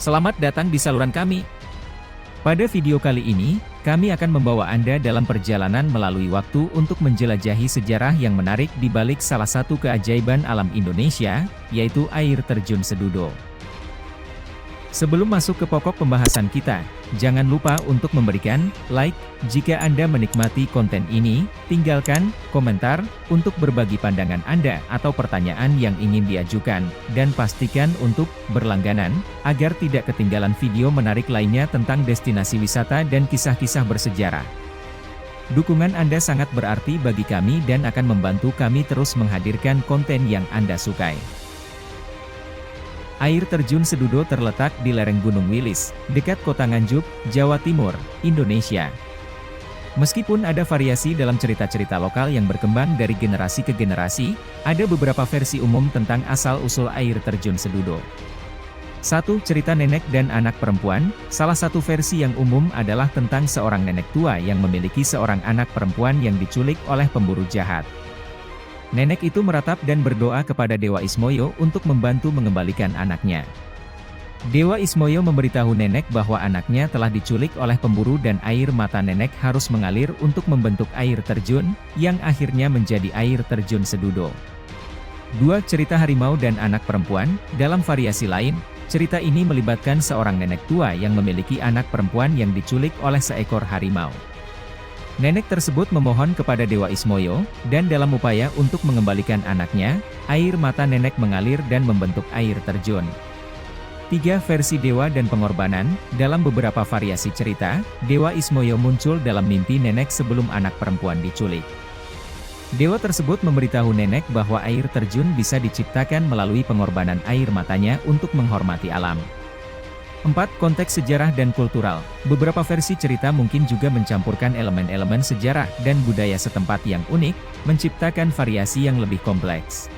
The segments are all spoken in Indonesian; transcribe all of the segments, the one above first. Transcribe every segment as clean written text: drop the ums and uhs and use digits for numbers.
Selamat datang di saluran kami. Pada video kali ini, kami akan membawa Anda dalam perjalanan melalui waktu untuk menjelajahi sejarah yang menarik di balik salah satu keajaiban alam Indonesia, yaitu air terjun Sedudo. Sebelum masuk ke pokok pembahasan kita, jangan lupa untuk memberikan like. Jika Anda menikmati konten ini, tinggalkan komentar untuk berbagi pandangan Anda atau pertanyaan yang ingin diajukan, dan pastikan untuk berlangganan agar tidak ketinggalan video menarik lainnya tentang destinasi wisata dan kisah-kisah bersejarah. Dukungan Anda sangat berarti bagi kami dan akan membantu kami terus menghadirkan konten yang Anda sukai. Air terjun Sedudo terletak di lereng Gunung Wilis, dekat Kota Nganjuk, Jawa Timur, Indonesia. Meskipun ada variasi dalam cerita-cerita lokal yang berkembang dari generasi ke generasi, ada beberapa versi umum tentang asal-usul air terjun Sedudo. 1. Cerita nenek dan anak perempuan. Salah satu versi yang umum adalah tentang seorang nenek tua yang memiliki seorang anak perempuan yang diculik oleh pemburu jahat. Nenek itu meratap dan berdoa kepada Dewa Ismoyo untuk membantu mengembalikan anaknya. Dewa Ismoyo memberitahu nenek bahwa anaknya telah diculik oleh pemburu dan air mata nenek harus mengalir untuk membentuk air terjun, yang akhirnya menjadi air terjun Sedudo. 2. Cerita harimau dan anak perempuan. Dalam variasi lain, cerita ini melibatkan seorang nenek tua yang memiliki anak perempuan yang diculik oleh seekor harimau. Nenek tersebut memohon kepada Dewa Ismoyo, dan dalam upaya untuk mengembalikan anaknya, air mata nenek mengalir dan membentuk air terjun. 3. Versi Dewa dan pengorbanan. Dalam beberapa variasi cerita, Dewa Ismoyo muncul dalam mimpi nenek sebelum anak perempuan diculik. Dewa tersebut memberitahu nenek bahwa air terjun bisa diciptakan melalui pengorbanan air matanya untuk menghormati alam. 4. Konteks sejarah dan kultural. Beberapa versi cerita mungkin juga mencampurkan elemen-elemen sejarah dan budaya setempat yang unik, menciptakan variasi yang lebih kompleks.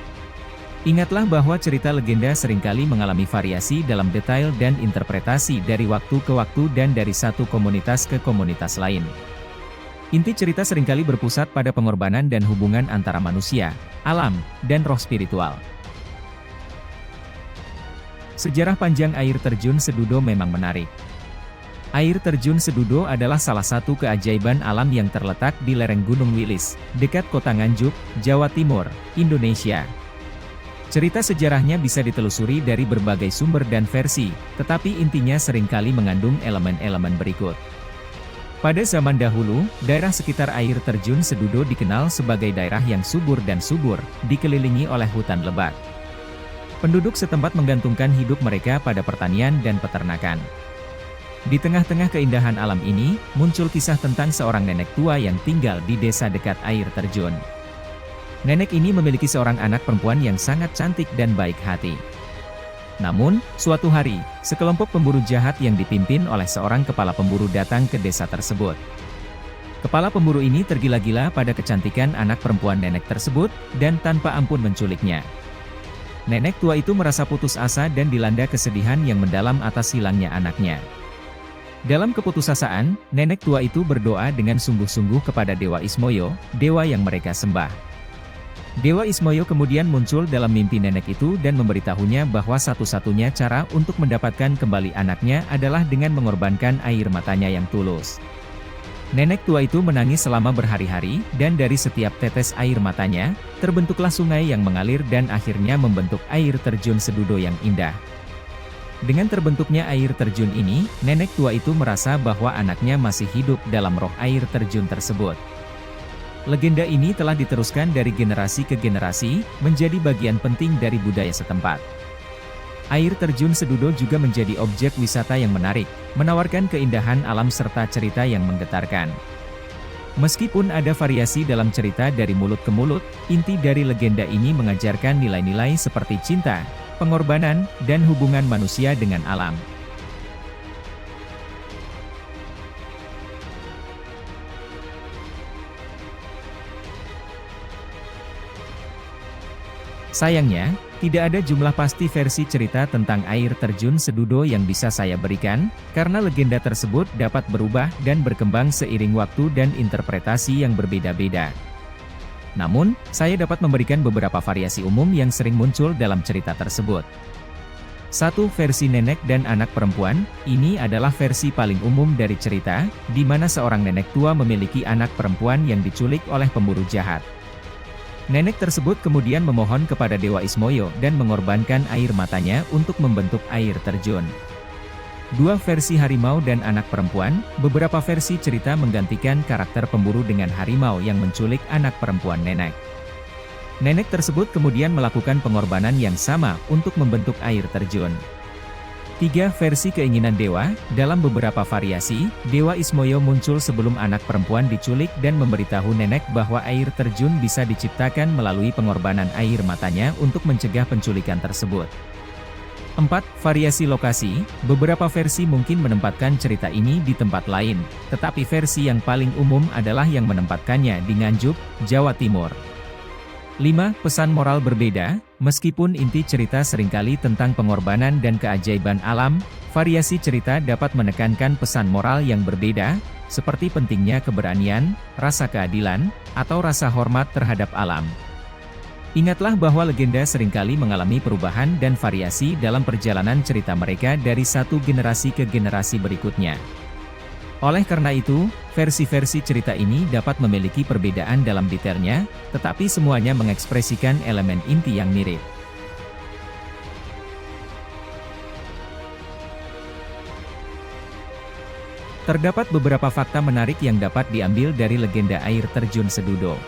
Ingatlah bahwa cerita legenda seringkali mengalami variasi dalam detail dan interpretasi dari waktu ke waktu dan dari satu komunitas ke komunitas lain. Inti cerita seringkali berpusat pada pengorbanan dan hubungan antara manusia, alam, dan roh spiritual. Sejarah panjang air terjun Sedudo memang menarik. Air terjun Sedudo adalah salah satu keajaiban alam yang terletak di lereng Gunung Wilis, dekat Kota Nganjuk, Jawa Timur, Indonesia. Cerita sejarahnya bisa ditelusuri dari berbagai sumber dan versi, tetapi intinya seringkali mengandung elemen-elemen berikut. Pada zaman dahulu, daerah sekitar air terjun Sedudo dikenal sebagai daerah yang subur dan subur, dikelilingi oleh hutan lebat. Penduduk setempat menggantungkan hidup mereka pada pertanian dan peternakan. Di tengah-tengah keindahan alam ini, muncul kisah tentang seorang nenek tua yang tinggal di desa dekat air terjun. Nenek ini memiliki seorang anak perempuan yang sangat cantik dan baik hati. Namun, suatu hari, sekelompok pemburu jahat yang dipimpin oleh seorang kepala pemburu datang ke desa tersebut. Kepala pemburu ini tergila-gila pada kecantikan anak perempuan nenek tersebut, dan tanpa ampun menculiknya. Nenek tua itu merasa putus asa dan dilanda kesedihan yang mendalam atas hilangnya anaknya. Dalam keputusasaan, nenek tua itu berdoa dengan sungguh-sungguh kepada Dewa Ismoyo, dewa yang mereka sembah. Dewa Ismoyo kemudian muncul dalam mimpi nenek itu dan memberitahunya bahwa satu-satunya cara untuk mendapatkan kembali anaknya adalah dengan mengorbankan air matanya yang tulus. Nenek tua itu menangis selama berhari-hari, dan dari setiap tetes air matanya, terbentuklah sungai yang mengalir dan akhirnya membentuk air terjun Sedudo yang indah. Dengan terbentuknya air terjun ini, nenek tua itu merasa bahwa anaknya masih hidup dalam roh air terjun tersebut. Legenda ini telah diteruskan dari generasi ke generasi, menjadi bagian penting dari budaya setempat. Air terjun Sedudo juga menjadi objek wisata yang menarik, menawarkan keindahan alam serta cerita yang menggetarkan. Meskipun ada variasi dalam cerita dari mulut ke mulut, inti dari legenda ini mengajarkan nilai-nilai seperti cinta, pengorbanan, dan hubungan manusia dengan alam. Sayangnya, tidak ada jumlah pasti versi cerita tentang air terjun Sedudo yang bisa saya berikan, karena legenda tersebut dapat berubah dan berkembang seiring waktu dan interpretasi yang berbeda-beda. Namun, saya dapat memberikan beberapa variasi umum yang sering muncul dalam cerita tersebut. Satu versi nenek dan anak perempuan, ini adalah versi paling umum dari cerita, di mana seorang nenek tua memiliki anak perempuan yang diculik oleh pemburu jahat. Nenek tersebut kemudian memohon kepada Dewa Ismoyo dan mengorbankan air matanya untuk membentuk air terjun. Dua versi harimau dan anak perempuan, beberapa versi cerita menggantikan karakter pemburu dengan harimau yang menculik anak perempuan nenek. Nenek tersebut kemudian melakukan pengorbanan yang sama untuk membentuk air terjun. Tiga versi keinginan dewa, dalam beberapa variasi, Dewa Ismoyo muncul sebelum anak perempuan diculik dan memberitahu nenek bahwa air terjun bisa diciptakan melalui pengorbanan air matanya untuk mencegah penculikan tersebut. 4. Variasi lokasi, beberapa versi mungkin menempatkan cerita ini di tempat lain, tetapi versi yang paling umum adalah yang menempatkannya di Nganjuk, Jawa Timur. 5. Pesan moral berbeda, meskipun inti cerita seringkali tentang pengorbanan dan keajaiban alam, variasi cerita dapat menekankan pesan moral yang berbeda, seperti pentingnya keberanian, rasa keadilan, atau rasa hormat terhadap alam. Ingatlah bahwa legenda seringkali mengalami perubahan dan variasi dalam perjalanan cerita mereka dari satu generasi ke generasi berikutnya. Oleh karena itu, versi-versi cerita ini dapat memiliki perbedaan dalam detailnya, tetapi semuanya mengekspresikan elemen inti yang mirip. Terdapat beberapa fakta menarik yang dapat diambil dari legenda air terjun Sedudo.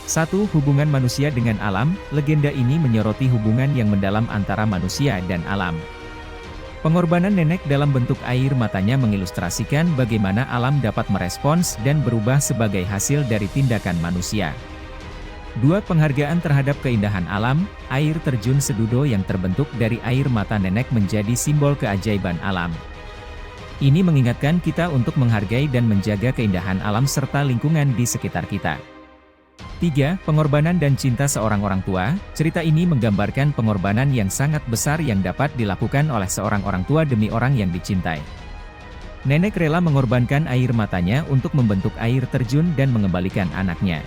1. Hubungan manusia dengan alam, legenda ini menyoroti hubungan yang mendalam antara manusia dan alam. Pengorbanan nenek dalam bentuk air matanya mengilustrasikan bagaimana alam dapat merespons dan berubah sebagai hasil dari tindakan manusia. 2. Penghargaan terhadap keindahan alam, air terjun Sedudo yang terbentuk dari air mata nenek menjadi simbol keajaiban alam. Ini mengingatkan kita untuk menghargai dan menjaga keindahan alam serta lingkungan di sekitar kita. 3. Pengorbanan dan cinta seorang orang tua, cerita ini menggambarkan pengorbanan yang sangat besar yang dapat dilakukan oleh seorang orang tua demi orang yang dicintai. Nenek rela mengorbankan air matanya untuk membentuk air terjun dan mengembalikan anaknya.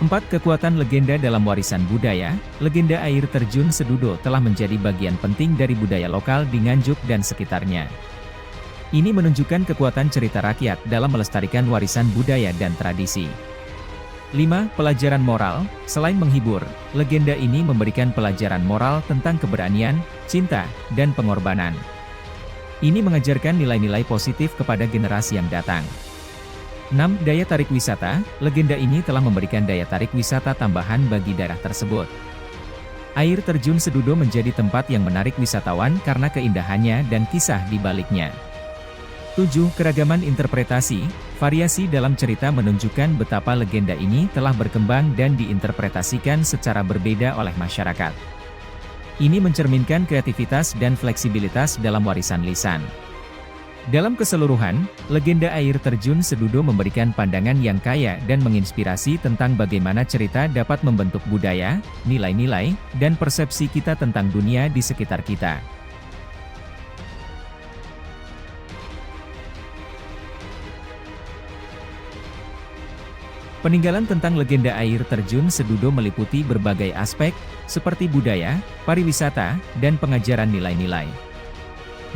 4. Kekuatan legenda dalam warisan budaya, legenda air terjun Sedudo telah menjadi bagian penting dari budaya lokal di Nganjuk dan sekitarnya. Ini menunjukkan kekuatan cerita rakyat dalam melestarikan warisan budaya dan tradisi. 5. Pelajaran moral, selain menghibur, legenda ini memberikan pelajaran moral tentang keberanian, cinta, dan pengorbanan. Ini mengajarkan nilai-nilai positif kepada generasi yang datang. 6. Daya tarik wisata, legenda ini telah memberikan daya tarik wisata tambahan bagi daerah tersebut. Air terjun Sedudo menjadi tempat yang menarik wisatawan karena keindahannya dan kisah di baliknya. 7. Keragaman interpretasi, variasi dalam cerita menunjukkan betapa legenda ini telah berkembang dan diinterpretasikan secara berbeda oleh masyarakat. Ini mencerminkan kreativitas dan fleksibilitas dalam warisan lisan. Dalam keseluruhan, legenda air terjun Sedudo memberikan pandangan yang kaya dan menginspirasi tentang bagaimana cerita dapat membentuk budaya, nilai-nilai, dan persepsi kita tentang dunia di sekitar kita. Peninggalan tentang legenda air terjun Sedudo meliputi berbagai aspek, seperti budaya, pariwisata, dan pengajaran nilai-nilai.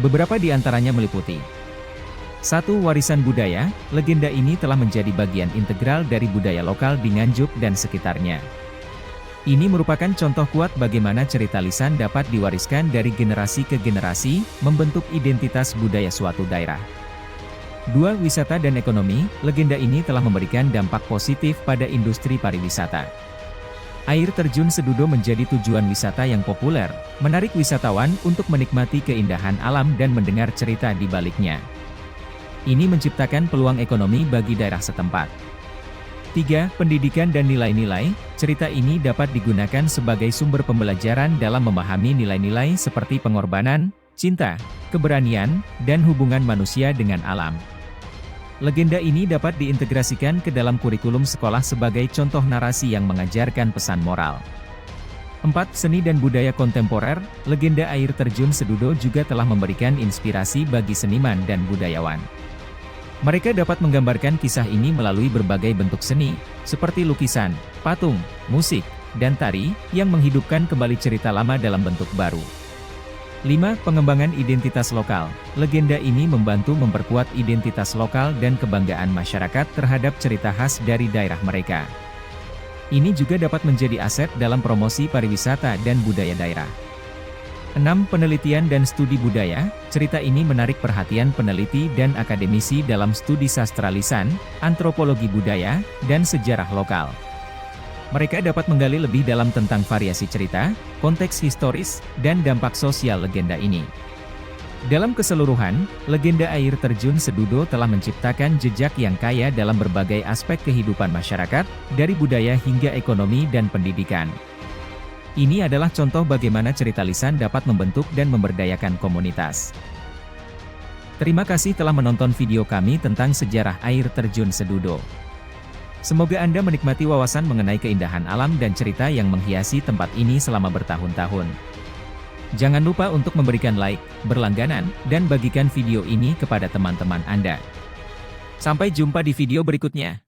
Beberapa di antaranya meliputi 1. Warisan budaya, legenda ini telah menjadi bagian integral dari budaya lokal di Nganjuk dan sekitarnya. Ini merupakan contoh kuat bagaimana cerita lisan dapat diwariskan dari generasi ke generasi, membentuk identitas budaya suatu daerah. 2. Wisata dan ekonomi, legenda ini telah memberikan dampak positif pada industri pariwisata. Air terjun Sedudo menjadi tujuan wisata yang populer, menarik wisatawan untuk menikmati keindahan alam dan mendengar cerita di baliknya. Ini menciptakan peluang ekonomi bagi daerah setempat. 3. Pendidikan dan nilai-nilai, cerita ini dapat digunakan sebagai sumber pembelajaran dalam memahami nilai-nilai seperti pengorbanan, cinta, keberanian, dan hubungan manusia dengan alam. Legenda ini dapat diintegrasikan ke dalam kurikulum sekolah sebagai contoh narasi yang mengajarkan pesan moral. 4. Seni dan budaya kontemporer, legenda air terjun Sedudo juga telah memberikan inspirasi bagi seniman dan budayawan. Mereka dapat menggambarkan kisah ini melalui berbagai bentuk seni, seperti lukisan, patung, musik, dan tari, yang menghidupkan kembali cerita lama dalam bentuk baru. 5. Pengembangan identitas lokal. Legenda ini membantu memperkuat identitas lokal dan kebanggaan masyarakat terhadap cerita khas dari daerah mereka. Ini juga dapat menjadi aset dalam promosi pariwisata dan budaya daerah. 6. Penelitian dan studi budaya. Cerita ini menarik perhatian peneliti dan akademisi dalam studi sastra lisan, antropologi budaya, dan sejarah lokal. Mereka dapat menggali lebih dalam tentang variasi cerita, konteks historis, dan dampak sosial legenda ini. Dalam keseluruhan, legenda air terjun Sedudo telah menciptakan jejak yang kaya dalam berbagai aspek kehidupan masyarakat, dari budaya hingga ekonomi dan pendidikan. Ini adalah contoh bagaimana cerita lisan dapat membentuk dan memberdayakan komunitas. Terima kasih telah menonton video kami tentang sejarah air terjun Sedudo. Semoga Anda menikmati wawasan mengenai keindahan alam dan cerita yang menghiasi tempat ini selama bertahun-tahun. Jangan lupa untuk memberikan like, berlangganan, dan bagikan video ini kepada teman-teman Anda. Sampai jumpa di video berikutnya.